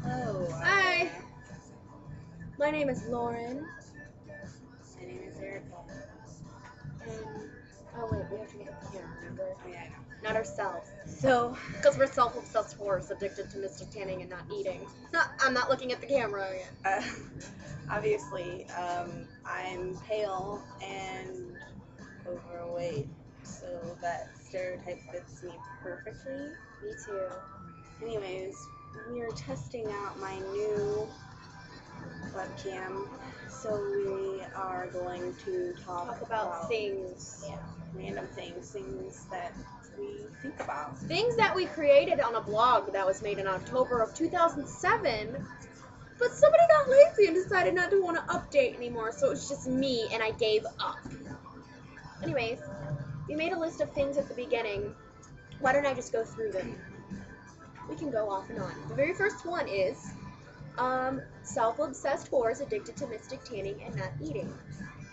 Oh, Hi, my name is Lauren, my name is Erika. and oh wait, we have to look at the camera, remember? Oh yeah, I know. Not ourselves, So, because we're self-obsessed whores addicted to mystic tanning and not eating. I'm not looking at the camera again. obviously, I'm pale and overweight, so that stereotype fits me perfectly. Me too. Anyways, we are testing out my new webcam, so we are going to Talk about things. yeah, random things that we think about. Things that we created on a blog that was made in October of 2007, but somebody got lazy and decided not to want to update anymore, so it was just me, and I gave up. Anyways, we made a list of things at the beginning. Why don't I just go through them? We can go off and on. The very first one is self-obsessed whores addicted to mystic tanning and not eating.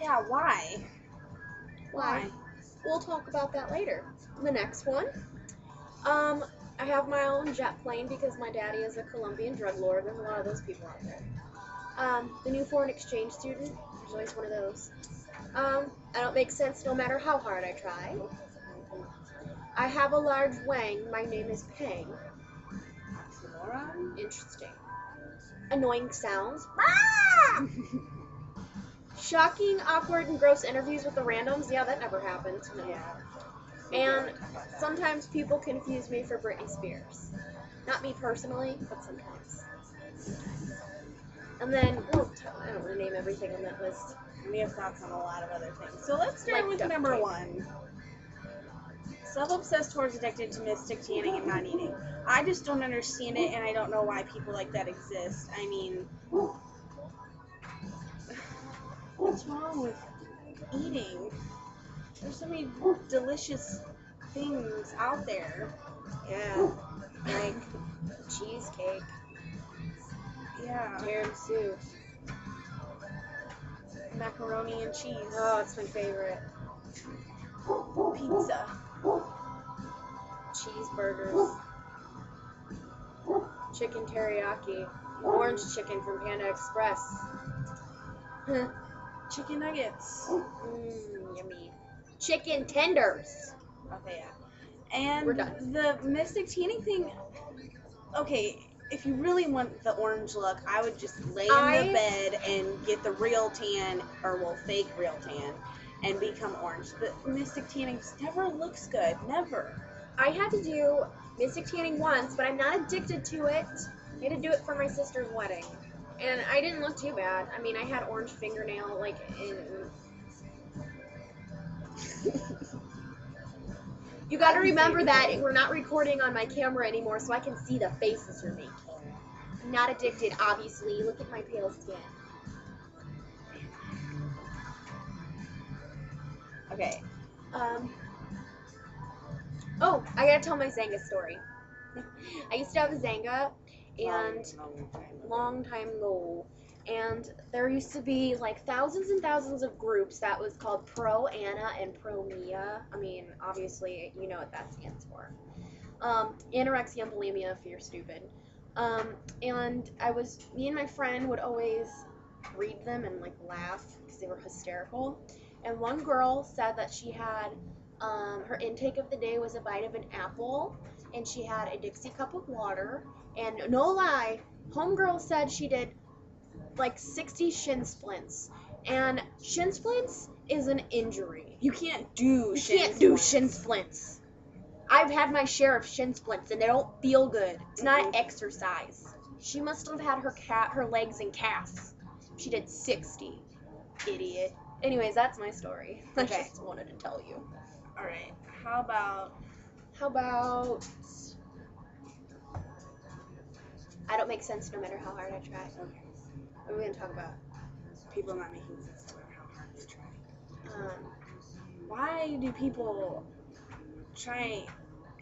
Yeah, why? Why? We'll talk about that later. The next one, I have my own jet plane because my daddy is a Colombian drug lord. There's a lot of those people out there. The new foreign exchange student, there's always one of those. I don't make sense no matter how hard I try. I have a large wang. My name is Pang. Lauryn? Interesting. Annoying sounds. Ah! Shocking, awkward, and gross interviews with the randoms. Yeah, that never happened. No. Yeah. And sometimes people confuse me for Britney Spears. Not me personally, but sometimes. And then, well, I don't want to name everything on that list. We have thoughts on a lot of other things. So let's start Like with duct number tape. 1. Self-obsessed towards addicted to mystic tanning and not eating. I just don't understand it, and I don't know why people like that exist. I mean, what's wrong with eating? There's so many delicious things out there. Yeah, like cheesecake, Yeah, tiramisu. macaroni and cheese, Oh, it's my favorite. pizza. Cheeseburgers, chicken teriyaki, orange chicken from Panda Express. Chicken nuggets. Yummy. Chicken tenders. Okay, yeah. And We're done. the mystic tanning thing, okay, if you really want the orange look, I would just lay in the bed and get the real tan, or well, fake real tan, and become orange. The mystic tanning just never looks good. Never. I had to do mystic tanning once, but I'm not addicted to it. I had to do it for my sister's wedding. And I didn't look too bad. I mean, I had orange fingernail, like, in... You gotta remember that we're not recording on my camera anymore, so I can see the faces you're making. I'm not addicted, obviously. Look at my pale skin. Okay. Oh, I gotta tell my Zanga story. I used to have a Zanga, and long time ago, and there used to be like thousands and thousands of groups that was called Pro Anna and Pro Mia. I mean, obviously, you know what that stands for. Anorexia and bulimia, if you're stupid. And me and my friend would always read them and like laugh because they were hysterical. And one girl said that she had, her intake of the day was a bite of an apple, and she had a Dixie cup of water, and no lie, homegirl said she did like 60 shin splints. And shin splints is an injury. You can't do shin splints. I've had my share of shin splints, and they don't feel good. It's not an exercise. She must have had her legs in casts. She did 60. Idiot. Anyways, that's my story. I just wanted to tell you. Alright, how about... I don't make sense no matter how hard I try. Okay. What are we going to talk about? People not making sense no matter how hard they try. Why do people try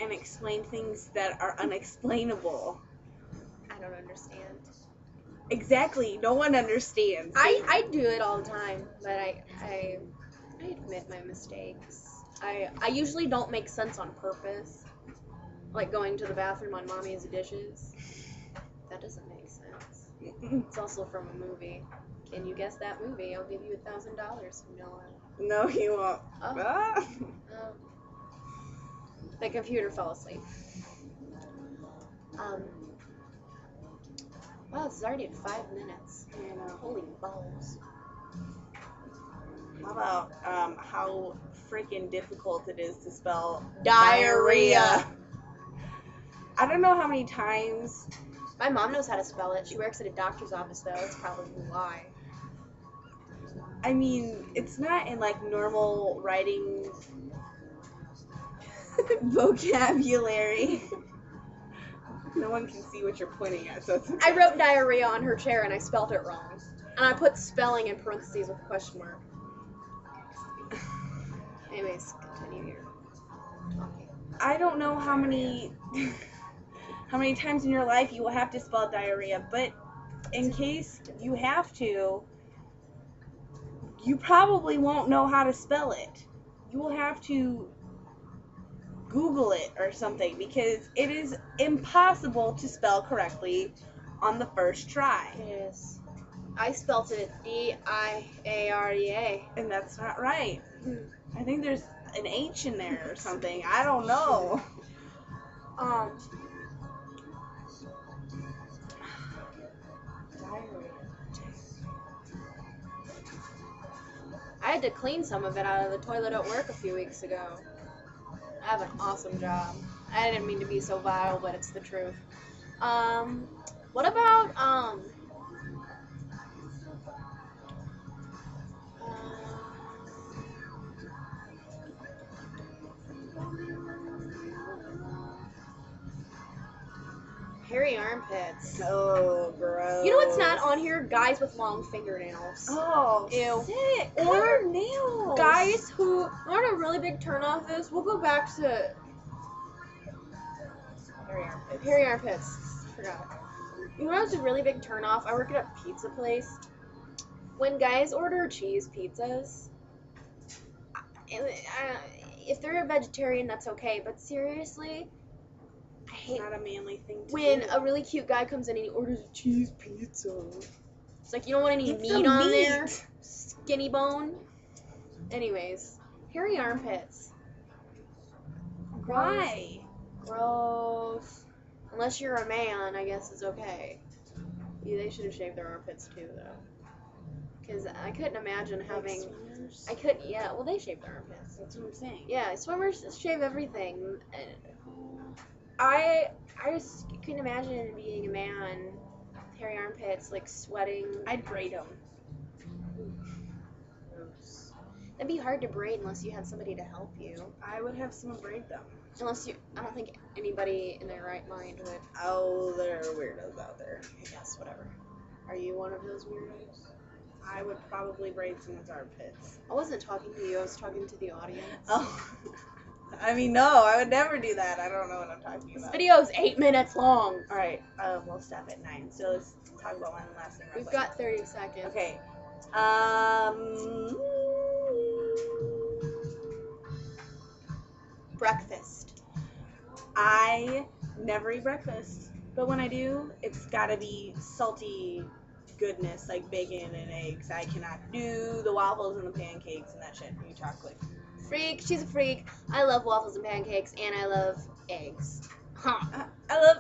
and explain things that are unexplainable? I don't understand. Exactly, no one understands. I do it all the time, but I admit my mistakes. I usually don't make sense on purpose, like going to the bathroom on mommy's dishes. That doesn't make sense. It's also from a movie. Can you guess that movie? I'll give you $1,000. No. No, you won't. Oh. Ah. The computer fell asleep. Wow, this is already at 5 minutes. I know. Holy balls. How about how freaking difficult it is to spell diarrhea? I don't know how many times. My mom knows how to spell it. She works at a doctor's office, though. That's probably why. I mean, it's not in like normal writing vocabulary. No one can see what you're pointing at, so it's okay. I wrote diarrhea on her chair and I spelled it wrong. And I put spelling in parentheses with a question mark. Anyways, continue your talking. I don't know how many times in your life you will have to spell diarrhea, but in case you have to, you probably won't know how to spell it. You will have to Google it or something, because it is impossible to spell correctly on the first try. It is. I spelt it D-I-A-R-E-A. And that's not right. I think there's an H in there or something. I don't know. I had to clean some of it out of the toilet at work a few weeks ago. I have an awesome job. I didn't mean to be so vile, but it's the truth. What about, hairy armpits. Oh, gross. You know what's not on here? Guys with long fingernails. Oh, Ew. sick. Or nails. guys who, you know what a really big turnoff is? We'll go back to hairy armpits. Forgot. You know what's a really big turnoff? I work at a pizza place. When guys order cheese pizzas, if they're a vegetarian, that's okay. But seriously, I hate It's not a manly thing to when do. a really cute guy comes in and he orders a cheese pizza. It's like, you don't want any Get meat some on meat. there. Skinny bone. Anyways, hairy armpits. Why? Gross. Unless you're a man, I guess it's okay. Yeah, they should have shaved their armpits too, though. Because I couldn't imagine having. Like swimmers? Yeah, well, they shave their armpits. That's what I'm saying. Yeah, swimmers shave everything. I just couldn't imagine being a man with hairy armpits, like sweating. I'd braid them. Gross. That'd be hard to braid unless you had somebody to help you. I would have someone braid them. Unless you, I don't think anybody in their right mind would. Oh, there are weirdos out there. I guess, whatever. Are you one of those weirdos? I would probably braid someone's armpits. I wasn't talking to you, I was talking to the audience. Oh. I mean, no, I would never do that. I don't know what I'm talking This about. video's 8 minutes long. Alright, we'll stop at 9. So let's talk about one last thing real We've quick. got 30 seconds. Okay. Breakfast. I never eat breakfast. But when I do, it's gotta be salty goodness, like bacon and eggs. I cannot do the waffles and the pancakes and that shit. You talk quick. Freak. She's a freak. I love waffles and pancakes, and I love eggs. Huh. I love